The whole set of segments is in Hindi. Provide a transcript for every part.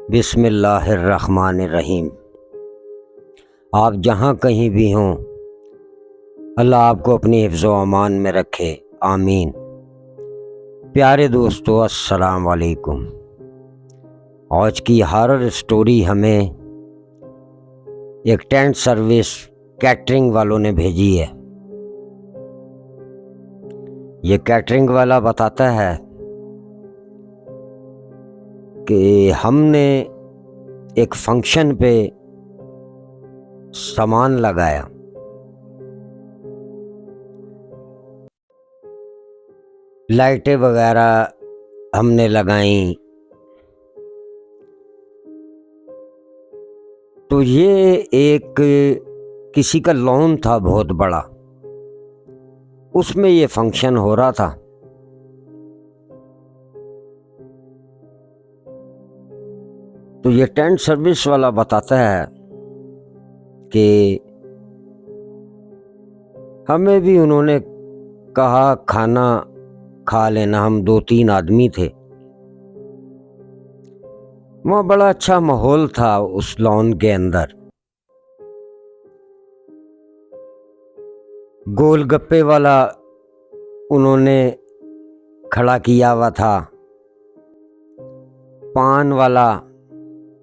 बिस्मिल्लाहिर्रहमानिर्रहीम। आप जहाँ कहीं भी हों, अल्लाह आपको अपनी हिफ्ज़ व अमान में रखे, आमीन। प्यारे दोस्तों, अस्सलाम वालेकुम। आज की हॉरर स्टोरी हमें एक टेंट सर्विस कैटरिंग वालों ने भेजी है। ये कैटरिंग वाला बताता है कि हमने एक फंक्शन पे सामान लगाया, लाइटें वगैरह हमने लगाई, तो ये एक किसी का लॉन था बहुत बड़ा, उसमें ये फंक्शन हो रहा था। तो ये टेंट सर्विस वाला बताता है कि हमें भी उन्होंने कहा खाना खा लेना। हम 2-3 आदमी थे। वहाँ बड़ा अच्छा माहौल था उस लॉन के अंदर। गोलगप्पे वाला उन्होंने खड़ा किया हुआ था, पान वाला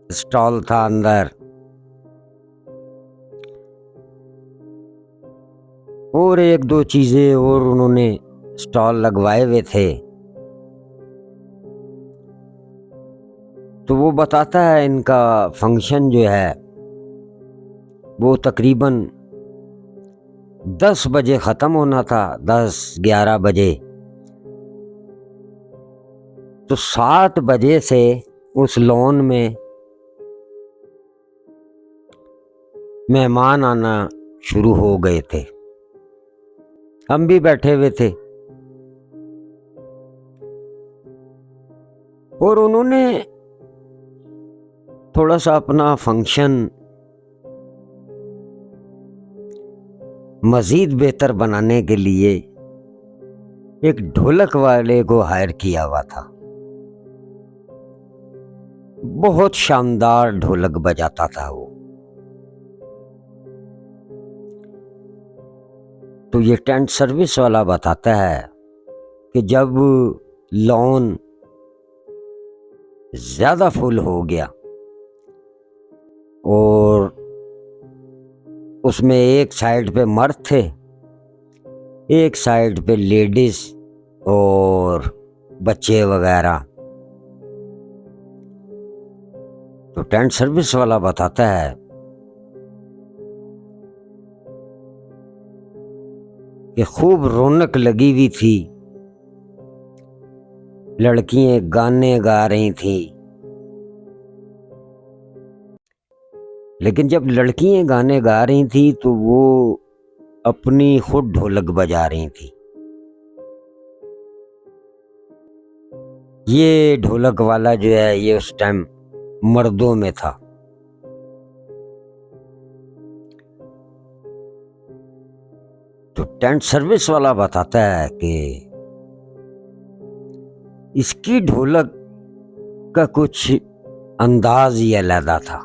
स्टॉल था अंदर, और 1-2 चीजें और उन्होंने स्टॉल लगवाए हुए थे। तो वो बताता है इनका फंक्शन जो है वो तकरीबन 10 बजे ख़त्म होना था, 10-11 बजे। तो 7 बजे से उस लॉन में मेहमान आना शुरू हो गए थे। हम भी बैठे हुए थे और उन्होंने थोड़ा सा अपना फंक्शन मज़ीद बेहतर बनाने के लिए एक ढोलक वाले को हायर किया हुआ था। बहुत शानदार ढोलक बजाता था वो। तो ये टेंट सर्विस वाला बताता है कि जब लॉन ज़्यादा फुल हो गया और उसमें एक साइड पे मर्द थे, एक साइड पे लेडीज और बच्चे वगैरह, तो टेंट सर्विस वाला बताता है कि खूब रौनक लगी हुई थी। लड़कियां गाने गा रही थी, लेकिन जब लड़कियां गाने गा रही थी तो वो अपनी खुद ढोलक बजा रही थी। ये ढोलक वाला जो है ये उस टाइम मर्दों में था। तो टेंट सर्विस वाला बताता है कि इसकी ढोलक का कुछ अंदाज ही अलग था।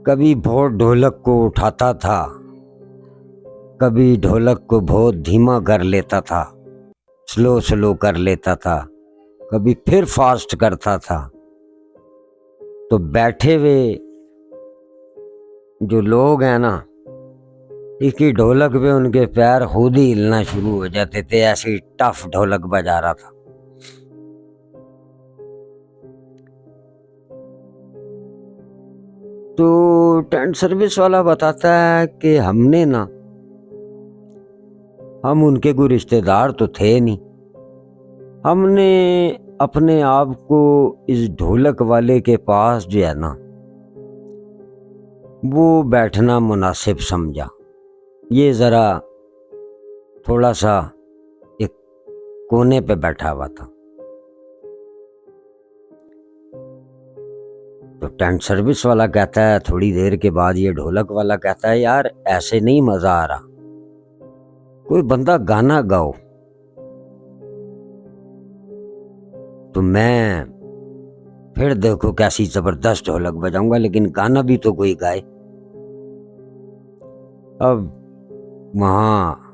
कभी बहुत ढोलक को उठाता था, कभी ढोलक को बहुत धीमा कर लेता था, स्लो स्लो कर लेता था, कभी फिर फास्ट करता था। तो बैठे हुए जो लोग हैं ना, इसकी ढोलक पे उनके पैर खुद ही हिलना शुरू हो जाते थे, ऐसी टफ ढोलक बजा रहा था। तो टेंट सर्विस वाला बताता है कि हम उनके कोई रिश्तेदार तो थे नहीं। हमने अपने आप को इस ढोलक वाले के पास जो है ना वो बैठना मुनासिब समझा। ये ज़रा थोड़ा सा एक कोने पे बैठा हुआ था। तो टेंट सर्विस वाला कहता है, थोड़ी देर के बाद ये ढोलक वाला कहता है, यार ऐसे नहीं मज़ा आ रहा, कोई बंदा गाना गाओ। तो मैं फिर देखो कैसी जबरदस्त ढोलक बजाऊंगा, लेकिन गाना भी तो कोई गाए। अब वहां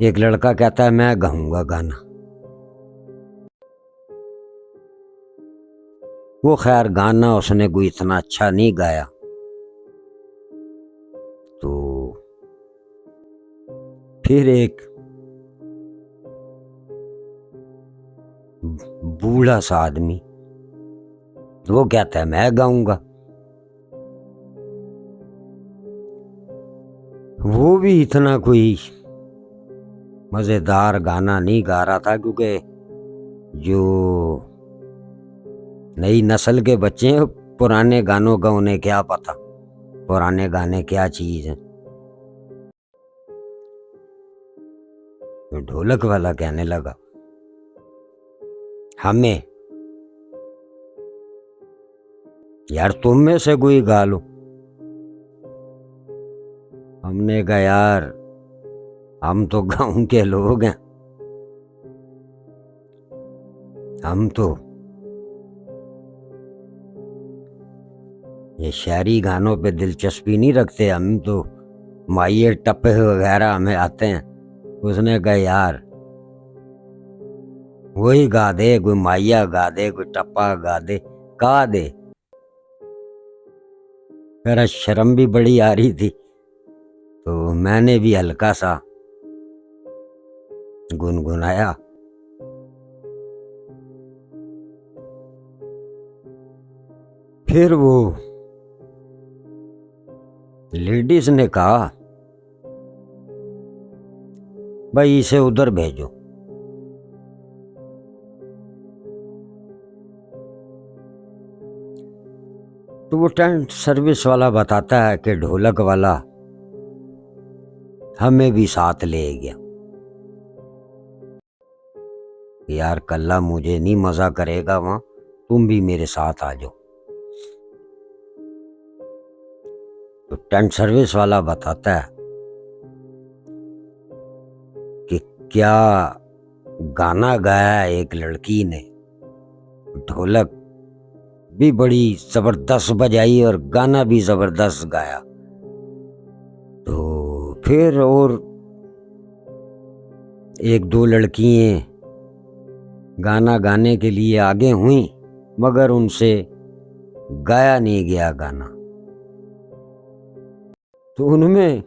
एक लड़का कहता है मैं गाऊंगा गाना। वो खैर गाना उसने कोई इतना अच्छा नहीं गाया। तो फिर एक बूढ़ा सा आदमी, वो कहता है मैं गाऊंगा। वो भी इतना कोई मजेदार गाना नहीं गा रहा था, क्योंकि जो नई नस्ल के बच्चे हैं पुराने गानों का उन्हें क्या पता, पुराने गाने क्या चीज है। तो ढोलक वाला कहने लगा हमें, यार तुम में से कोई गा लो। हमने कहा यार हम तो गांव के लोग हैं, हम तो ये शहरी गानों पे दिलचस्पी नहीं रखते, हम तो माइये टप्पे वगैरह हमें आते हैं। उसने कहा यार वही गा दे, कोई माइया गा दे, कोई टप्पा गा दे, गा दे। मेरा शर्म भी बड़ी आ रही थी, तो मैंने भी हल्का सा गुनगुनाया। फिर वो लेडीज ने कहा भाई इसे उधर भेजो। तो वो टेंट सर्विस वाला बताता है कि ढोलक वाला हमें भी साथ ले गया। यार कल्ला मुझे नहीं मजा करेगा वहां, तुम भी मेरे साथ आ जाओ। तो टेंट सर्विस वाला बताता है कि क्या गाना गाया एक लड़की ने, ढोलक भी बड़ी जबरदस्त बजाई और गाना भी जबरदस्त गाया। तो फिर और एक दो लड़कियां गाना गाने के लिए आगे हुई, मगर उनसे गाया नहीं गया गाना। तो उनमें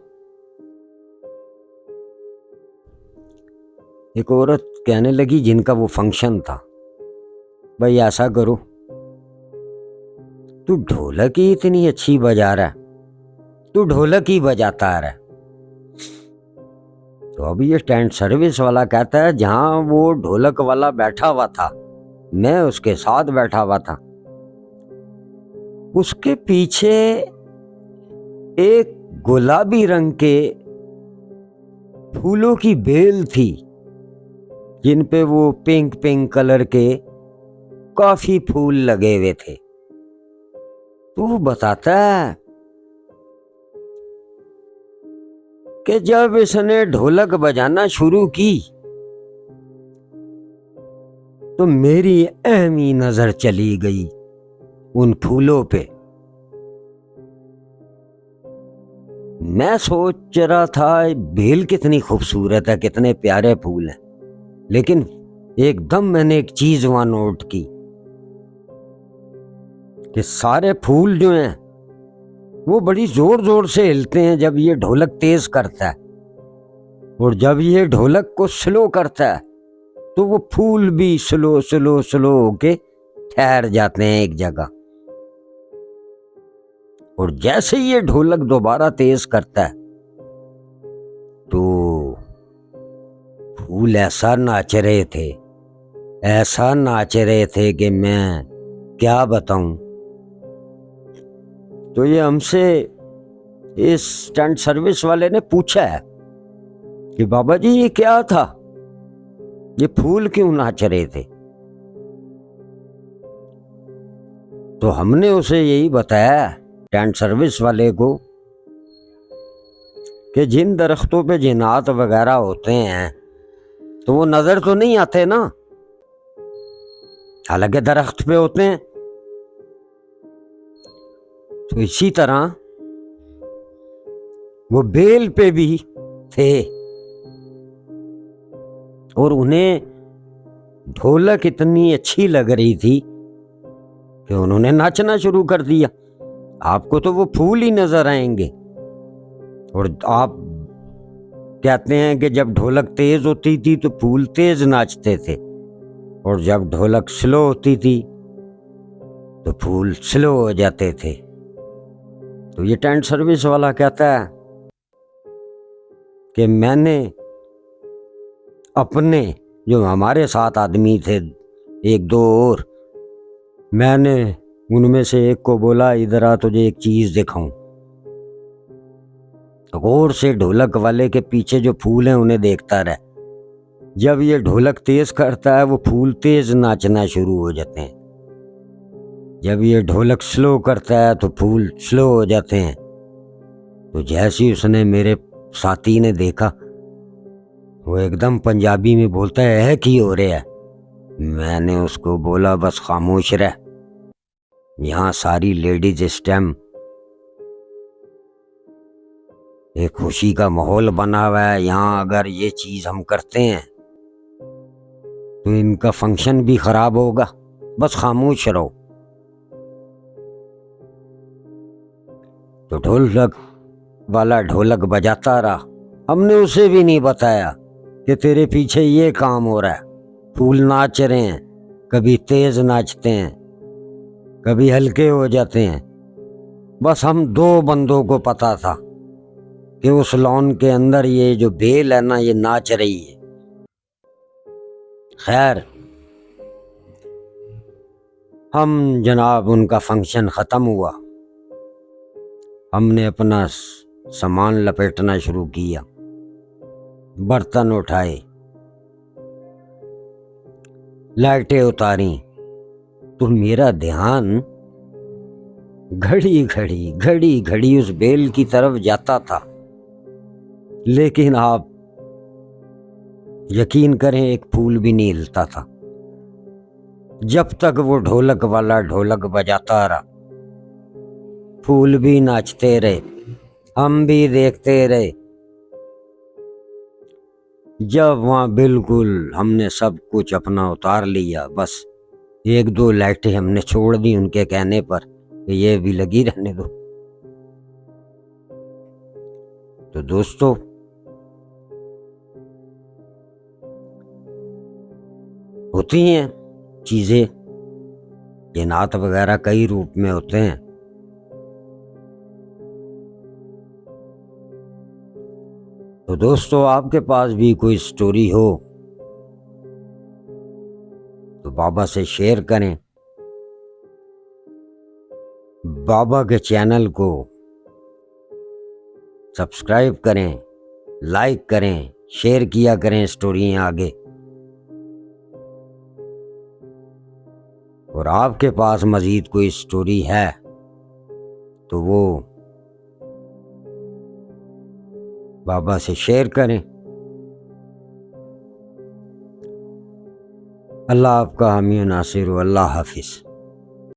एक औरत कहने लगी जिनका वो फंक्शन था, भाई ऐसा करो तू ढोलक ही इतनी अच्छी बजा रहा है, तू ढोलक ही बजाता रहा। तो अभी ये टेंट सर्विस वाला कहता है जहां वो ढोलक वाला बैठा हुआ था, मैं उसके साथ बैठा हुआ था, उसके पीछे एक गुलाबी रंग के फूलों की बेल थी, जिन पे वो पिंक पिंक कलर के काफी फूल लगे हुए थे। तो वो बताता है कि जब इसने ढोलक बजाना शुरू की तो मेरी अहमी नजर चली गई उन फूलों पे। मैं सोच रहा था बेल कितनी खूबसूरत है, कितने प्यारे फूल हैं, लेकिन एकदम मैंने एक चीज वहां नोट की कि सारे फूल जो हैं वो बड़ी जोर जोर से हिलते हैं जब ये ढोलक तेज करता है, और जब ये ढोलक को स्लो करता है तो वो फूल भी स्लो स्लो स्लो होके ठहर जाते हैं एक जगह। और जैसे ही ये ढोलक दोबारा तेज करता है तो फूल ऐसा नाच रहे थे, ऐसा नाच रहे थे कि मैं क्या बताऊं। तो ये हमसे इस टेंट सर्विस वाले ने पूछा है कि बाबा जी ये क्या था, ये फूल क्यों नाच रहे थे। तो हमने उसे यही बताया टेंट सर्विस वाले को कि जिन दरख्तों पे जिन्नात वगैरह होते हैं तो वो नजर तो नहीं आते ना, हालांकि दरख्त पे होते हैं। तो इसी तरह वो बेल पे भी थे और उन्हें ढोलक इतनी अच्छी लग रही थी कि उन्होंने नाचना शुरू कर दिया। आपको तो वो फूल ही नजर आएंगे और आप कहते हैं कि जब ढोलक तेज होती थी तो फूल तेज नाचते थे और जब ढोलक स्लो होती थी तो फूल स्लो हो जाते थे। तो ये टेंट सर्विस वाला कहता है कि मैंने अपने जो हमारे साथ आदमी थे एक दो और, मैंने उनमें से एक को बोला इधर आ तुझे एक चीज दिखाऊं। गौर से ढोलक वाले के पीछे जो फूल हैं उन्हें देखता रहे। जब ये ढोलक तेज करता है वो फूल तेज नाचना शुरू हो जाते हैं, जब ये ढोलक स्लो करता है तो फूल स्लो हो जाते हैं। तो जैसे ही उसने मेरे साथी ने देखा वो एकदम पंजाबी में बोलता है की हो रहा है। मैंने उसको बोला बस खामोश रह, यहाँ सारी लेडीज इस टाइम एक खुशी का माहौल बना हुआ है, यहाँ अगर ये चीज हम करते हैं तो इनका फंक्शन भी खराब होगा, बस खामोश रहो। तो ढोलक वाला ढोलक बजाता रहा। हमने उसे भी नहीं बताया कि तेरे पीछे ये काम हो रहा है। फूल नाच रहे हैं, कभी तेज नाचते हैं, कभी हल्के हो जाते हैं। बस हम दो बंदों को पता था कि उस लॉन के अंदर ये जो बेल है ना ये नाच रही है। खैर हम जनाब उनका फंक्शन खत्म हुआ, हमने अपना सामान लपेटना शुरू किया, बर्तन उठाए, लाइटें उतारी। तो मेरा ध्यान घड़ी घड़ी उस बेल की तरफ जाता था, लेकिन आप यकीन करें एक फूल भी नहीं हिलता था। जब तक वो ढोलक वाला ढोलक बजाता रहा, फूल भी नाचते रहे, हम भी देखते रहे। जब वहां बिल्कुल हमने सब कुछ अपना उतार लिया, बस एक दो लाइटें हमने छोड़ दी उनके कहने पर कि ये भी लगी रहने दो। तो दोस्तों होती हैं चीजें, ये नात वगैरह कई रूप में होते हैं। तो दोस्तों आपके पास भी कोई स्टोरी हो तो बाबा से शेयर करें। बाबा के चैनल को सब्सक्राइब करें, लाइक करें, शेयर किया करें स्टोरियां आगे। और आपके पास मजीद कोई स्टोरी है तो वो बाबा से शेयर करें। अल्लाह आपका हामी नासिर, अल्लाह हाफिज।